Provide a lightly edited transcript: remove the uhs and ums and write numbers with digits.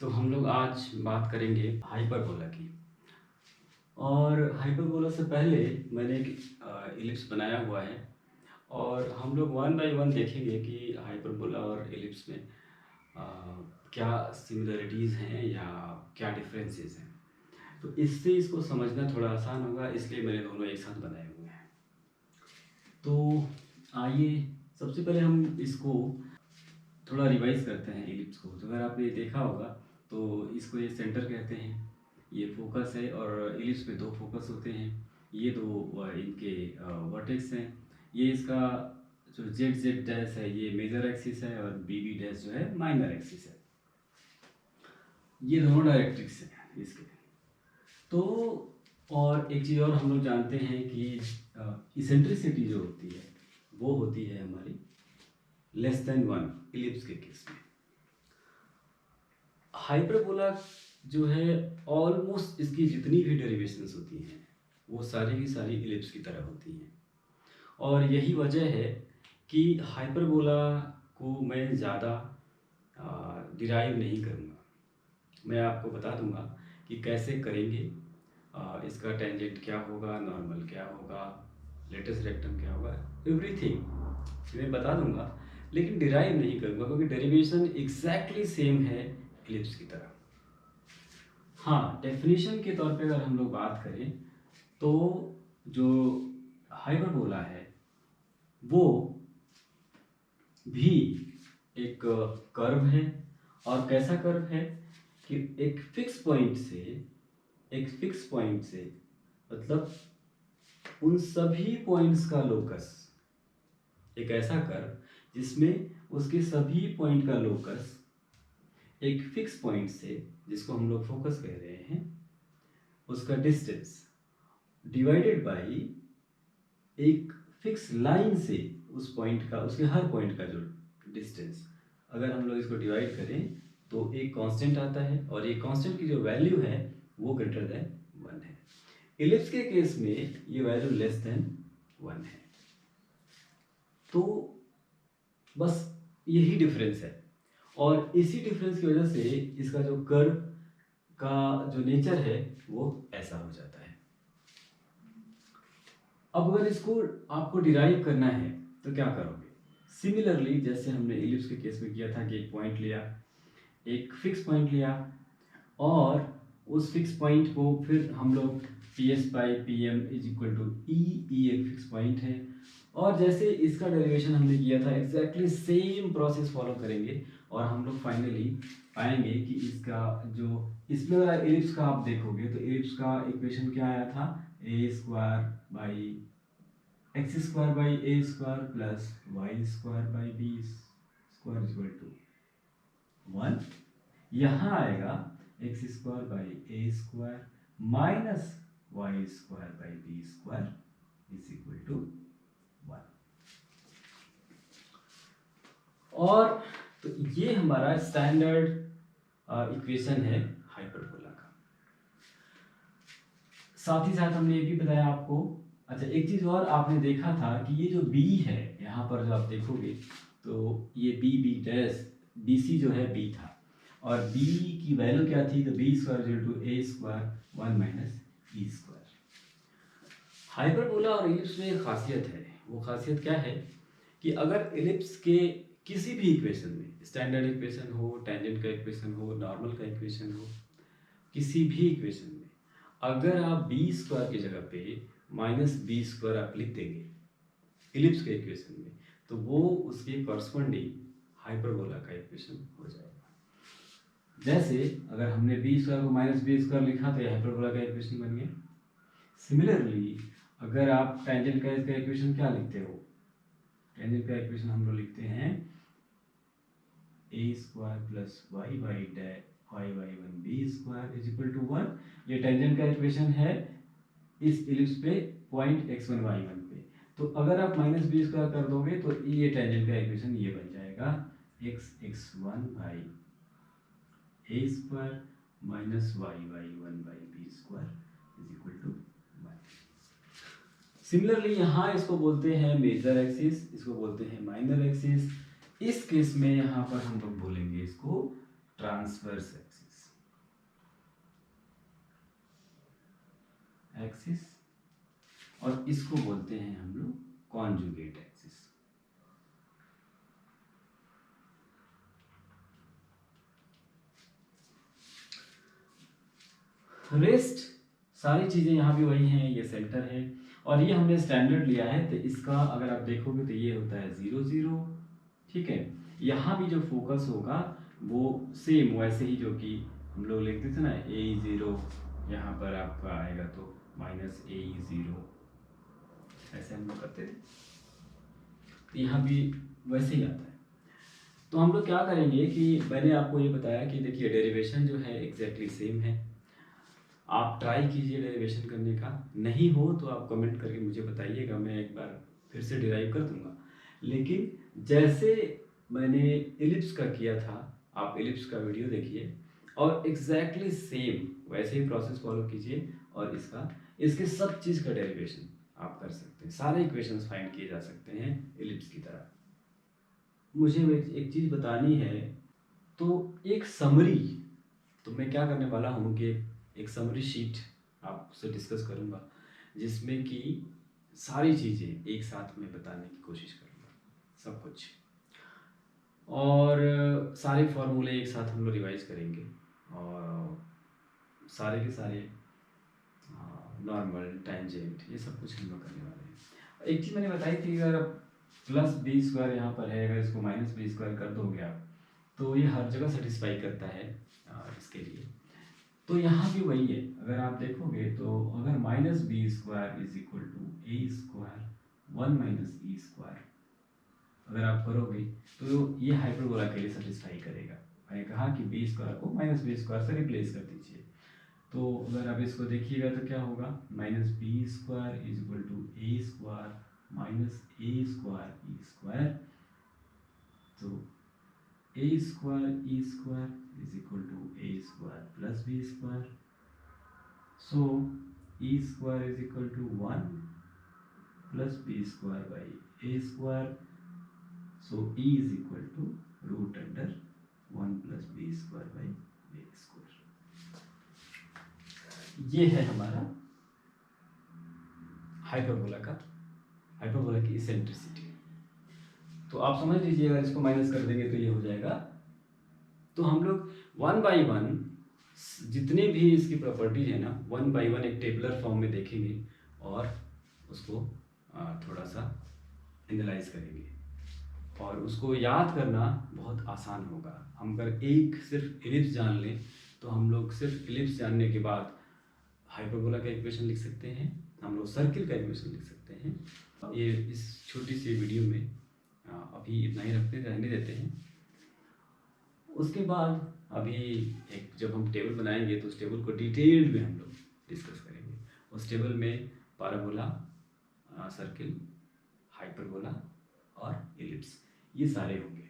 तो हम लोग आज बात करेंगे हाइपरबोला की। और हाइपरबोला से पहले मैंने एक इलिप्स बनाया हुआ है और हम लोग वन बाय वन देखेंगे कि हाइपरबोला और इलिप्स में अ, क्या सिमिलरिटीज़ हैं या क्या डिफरेंसेस हैं। तो इससे इसको समझना थोड़ा आसान होगा, इसलिए मैंने दोनों एक साथ बनाए हुए हैं। तो आइए सबसे पहले हम इसको थोड़ा रिवाइज करते हैं इलिप्स को। तो अगर आपने देखा होगा तो इसको ये सेंटर कहते हैं, ये फोकस है और इलिप्स में दो फोकस होते हैं। ये दो इनके वर्टेक्स हैं। ये इसका जो जेड जेड डैश है ये मेजर एक्सिस है और बी बी डैश जो है माइनर एक्सिस है। ये दोनों डायरेक्ट्रिक्स हैं इसके। तो और एक चीज़ और हम लोग जानते हैं कि इसेंट्रिसिटी जो होती है वो होती है हमारी लेस देन वन इलिप्स के केस में। हाइपरबोला जो है ऑलमोस्ट इसकी जितनी भी डेरिवेशंस होती हैं वो सारी की सारी इलिप्स की तरह होती हैं। और यही वजह है कि हाइपरबोला को मैं ज़्यादा डिराइव नहीं करूँगा। मैं आपको बता दूँगा कि कैसे करेंगे, इसका टेंजेंट क्या होगा, नॉर्मल क्या होगा, लेटेस्ट रेक्टम क्या होगा, एवरीथिंग मैं बता दूँगा, लेकिन डिराइव नहीं करूँगा क्योंकि डेरिवेशन एग्जैक्टली सेम है इलिप्स की तरह। हाँ, डेफिनेशन के तौर पे अगर हम लोग बात करें तो जो हाइपरबोला है वो भी एक कर्व है। और कैसा कर्व है कि एक फिक्स पॉइंट से मतलब उन सभी पॉइंट्स का लोकस, एक ऐसा कर्व जिसमें उसके सभी पॉइंट का लोकस एक फिक्स पॉइंट से, जिसको हम लोग फोकस कह रहे हैं, उसका डिस्टेंस डिवाइडेड बाय एक फिक्स लाइन से उस पॉइंट का, उसके हर पॉइंट का जो डिस्टेंस, अगर हम लोग इसको डिवाइड करें तो एक कांस्टेंट आता है और ये कांस्टेंट की जो वैल्यू है वो ग्रेटर देन 1 है। इलिप्स के केस में ये वैल्यू लेस देन 1 है। तो बस यही डिफरेंस है और इसी डिफरेंस की वजह से इसका जो कर्व का जो नेचर है वो ऐसा हो जाता है। अब अगर इसको आपको डिराइव करना है तो क्या करोगे? सिमिलरली जैसे हमने इलिप्स के केस में किया था कि एक पॉइंट लिया, एक फिक्स पॉइंट लिया और उस फिक्स पॉइंट को फिर हम लोग P S by P M is equal to E एक फिक्स पॉइंट है। और जैसे इसका डेरिवेशन हमने किया था एग्जैक्टली सेम प्रोसेस फॉलो करेंगे और हम लोग फाइनली पाएंगे कि इसका जो इसमें अगर इलिप्स का आप देखोगे तो इलिप्स का इक्वेशन क्या आया था, A square by X square by A square plus Y square by B square equal to 1। यहाँ आएगा X square by A square minus Y square by B square is equal to 1। और तो ये हमारा standard equation है hyperbola का। साथ ही साथ हमने ये भी बताया आपको, अच्छा एक चीज और आपने देखा था कि ये जो b है यहाँ पर जो आप देखोगे तो ये बी डैश बी सी जो है b था और b की वैल्यू क्या थी, तो B square equal to A square 1 minus E square. Hyperbola और इलिप्स में एक खासियत है, वो खासियत क्या है कि अगर इलिप्स के किसी भी इक्वेशन में, स्टैंडर्ड इक्वेशन हो, टेंजेंट का इक्वेशन हो, नॉर्मल का इक्वेशन हो, किसी भी इक्वेशन में अगर आप बी स्क्वायर की जगह पे माइनस बी स्क्वायर आप लिख देंगे इलिप्स के इक्वेशन में तो वो उसके कॉरस्पॉन्डिंग हाइपरबोला का इक्वेशन हो जाएगा। जैसे अगर हमने बी स्क्वायर को माइनस बी स्क्वायर लिखा तो ये हाइपरबोला का इक्वेशन बन गया। सिमिलरली अगर आप टेंजेंट का इसका इक्वेशन क्या लिखते हो, टेंजेंट का इक्वेशन हम लोग लिखते हैं A square plus Y by Y by 1 B square is equal to 1। ये टेंजेंट का इक्वेशन है इस इलिप्स पे पॉइंट x1 y1 पे। तो अगर आप माइनस बी स्क्वायर कर दोगे तो ये टेंजेंट का इक्वेशन ये बन जाएगा x1 by A square minus Y by 1 by B square is equal to 1। Similarly यहाँ इसको बोलते हैं मेजर एक्सिस, इसको बोलते हैं माइनर एक्सिस। इस केस में यहाँ पर हम लोग बोलेंगे इसको ट्रांसवर्स एक्सिस। एक्सिस, और इसको बोलते हैं हम लोग कॉन्जुगेट एक्सिस। रेस्ट सारी चीज़ें यहाँ भी वही हैं, ये सेंटर है, और ये हमने स्टैंडर्ड लिया है, तो इसका अगर आप देखोगे तो ये होता है 0 0, ठीक है। यहाँ भी जो फोकस होगा वो सेम वैसे ही जो कि हम लोग लिखते थे ना, A0, यहाँ पर आपका आएगा तो -A0, ऐसे हम लोग करते थे, तो यहाँ भी वैसे ही आता है। तो हम लोग क्या करेंगे कि मैंने आपको ये बताया कि देखिए डेरिवेशन जो है एग्जैक्टली सेम है, आप ट्राई कीजिए डेरिवेशन करने का, नहीं हो तो आप कमेंट करके मुझे बताइएगा, मैं एक बार फिर से डिराइव कर दूंगा। लेकिन जैसे मैंने एलिप्स का किया था, आप एलिप्स का वीडियो देखिए और एग्जैक्टली सेम वैसे ही प्रोसेस फॉलो कीजिए, और इसके सब चीज़ का डेरिवेशन आप कर सकते हैं, सारे इक्वेशंस फाइंड किए जा सकते हैं एलिप्स की तरह। मुझे एक चीज़ बतानी है, तो एक समरी, तो मैं क्या करने वाला हूँ कि एक समरी शीट आपसे डिस्कस करूँगा, जिसमें कि सारी चीज़ें एक साथ में बताने की कोशिश करूँगा, सब कुछ, और सारे फॉर्मूले एक साथ हम लोग रिवाइज करेंगे, और सारे के सारे नॉर्मल, टेंजेंट, ये सब कुछ हम लोग करने वाले हैं। एक चीज़ मैंने बताई थी, अगर +b² यहाँ पर है, अगर इसको -b² कर दोगे आप, तो ये हर जगह सेटिस्फाई करता है इसके लिए। तो यहाँ भी वही है, अगर आप देखोगे तो अगर -b² = a² 1 - e², अगर आप करोगे तो ये हाइपरबोला के लिए सेटिस्फाई करेगा। मैंने कहा कि b² को -b² से रिप्लेस कर दीजिए, तो अगर आप इसको देखिएगा तो क्या होगा, -b² = a² - a² e², तो a² e² = a² + b², so e² = 1 + b²/a², so e = √1 + b²/a²। ये है हमारा हाइपरबोला की इसेंट्रिसिटी। तो आप समझ लीजिए, अगर इसको माइनस कर देंगे तो ये हो जाएगा। तो हम लोग 1 बाई 1 जितने भी इसकी प्रॉपर्टीज है ना, 1 बाई 1 एक टेबलर फॉर्म में देखेंगे और उसको थोड़ा सा एनालाइज करेंगे, और उसको याद करना बहुत आसान होगा। हम अगर एक सिर्फ एलिप्स जान लें, तो हम लोग सिर्फ एलिप्स जानने के बाद हाइपरबोला का इक्वेशन लिख सकते हैं, हम लोग सर्किल का इक्वेशन लिख सकते हैं। ये इस छोटी सी वीडियो में अभी इतना ही रहने देते हैं। उसके बाद अभी एक जब हम टेबल बनाएंगे तो उस टेबल को डिटेल में हम लोग डिस्कस करेंगे। उस टेबल में पैराबोला, सर्किल, हाइपरबोला और एलिप्स, ये सारे होंगे।